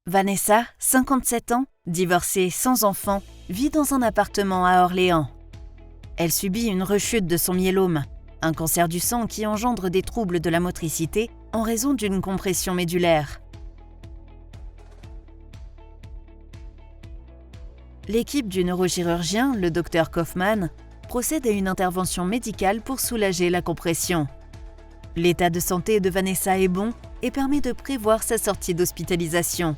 Vanessa, 57 ans, divorcée, sans enfant, vit dans un appartement à Orléans. Elle subit une rechute de son myélome, un cancer du sang qui engendre des troubles de la motricité en raison d'une compression médulaire. L'équipe du neurochirurgien, le Dr Kaufmann, procède à une intervention médicale pour soulager la compression. L'état de santé de Vanessa est bon et permet de prévoir sa sortie d'hospitalisation.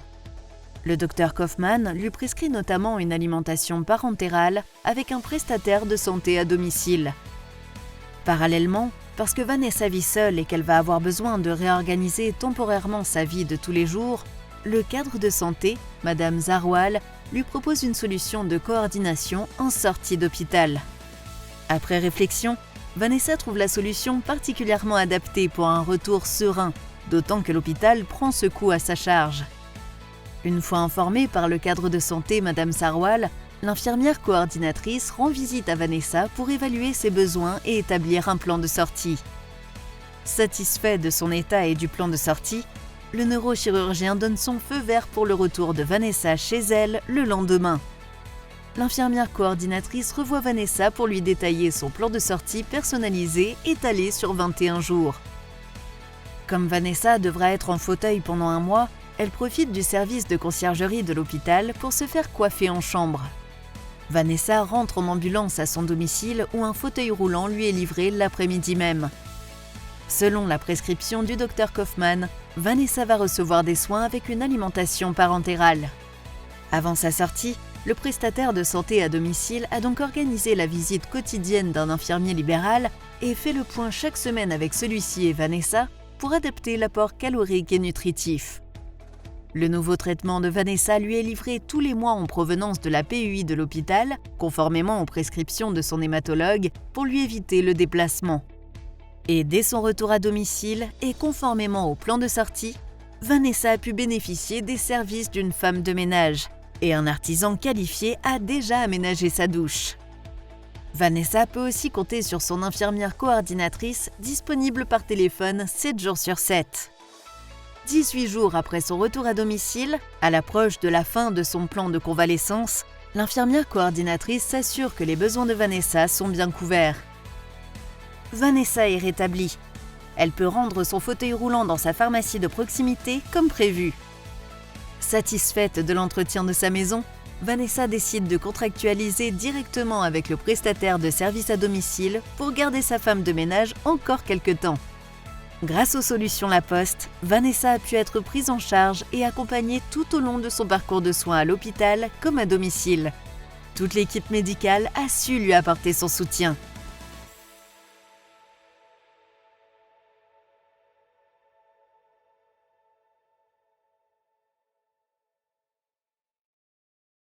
Le Dr Kaufmann lui prescrit notamment une alimentation parentérale avec un prestataire de santé à domicile. Parallèlement, parce que Vanessa vit seule et qu'elle va avoir besoin de réorganiser temporairement sa vie de tous les jours, le cadre de santé, Madame Zarwal, lui propose une solution de coordination en sortie d'hôpital. Après réflexion, Vanessa trouve la solution particulièrement adaptée pour un retour serein, d'autant que l'hôpital prend ce coût à sa charge. Une fois informée par le cadre de santé Madame Zarwal, l'infirmière coordinatrice rend visite à Vanessa pour évaluer ses besoins et établir un plan de sortie. Satisfait de son état et du plan de sortie, le neurochirurgien donne son feu vert pour le retour de Vanessa chez elle le lendemain. L'infirmière coordinatrice revoit Vanessa pour lui détailler son plan de sortie personnalisé étalé sur 21 jours. Comme Vanessa devra être en fauteuil pendant un mois, elle profite du service de conciergerie de l'hôpital pour se faire coiffer en chambre. Vanessa rentre en ambulance à son domicile où un fauteuil roulant lui est livré l'après-midi même. Selon la prescription du Dr Kaufmann, Vanessa va recevoir des soins avec une alimentation parentérale. Avant sa sortie, le prestataire de santé à domicile a donc organisé la visite quotidienne d'un infirmier libéral et fait le point chaque semaine avec celui-ci et Vanessa pour adapter l'apport calorique et nutritif. Le nouveau traitement de Vanessa lui est livré tous les mois en provenance de la PUI de l'hôpital, conformément aux prescriptions de son hématologue, pour lui éviter le déplacement. Et dès son retour à domicile, et conformément au plan de sortie, Vanessa a pu bénéficier des services d'une femme de ménage, et un artisan qualifié a déjà aménagé sa douche. Vanessa peut aussi compter sur son infirmière coordinatrice, disponible par téléphone 7 jours sur 7. 18 jours après son retour à domicile, à l'approche de la fin de son plan de convalescence, l'infirmière coordinatrice s'assure que les besoins de Vanessa sont bien couverts. Vanessa est rétablie. Elle peut rendre son fauteuil roulant dans sa pharmacie de proximité comme prévu. Satisfaite de l'entretien de sa maison, Vanessa décide de contractualiser directement avec le prestataire de service à domicile pour garder sa femme de ménage encore quelque temps. Grâce aux solutions La Poste, Vanessa a pu être prise en charge et accompagnée tout au long de son parcours de soins à l'hôpital comme à domicile. Toute l'équipe médicale a su lui apporter son soutien.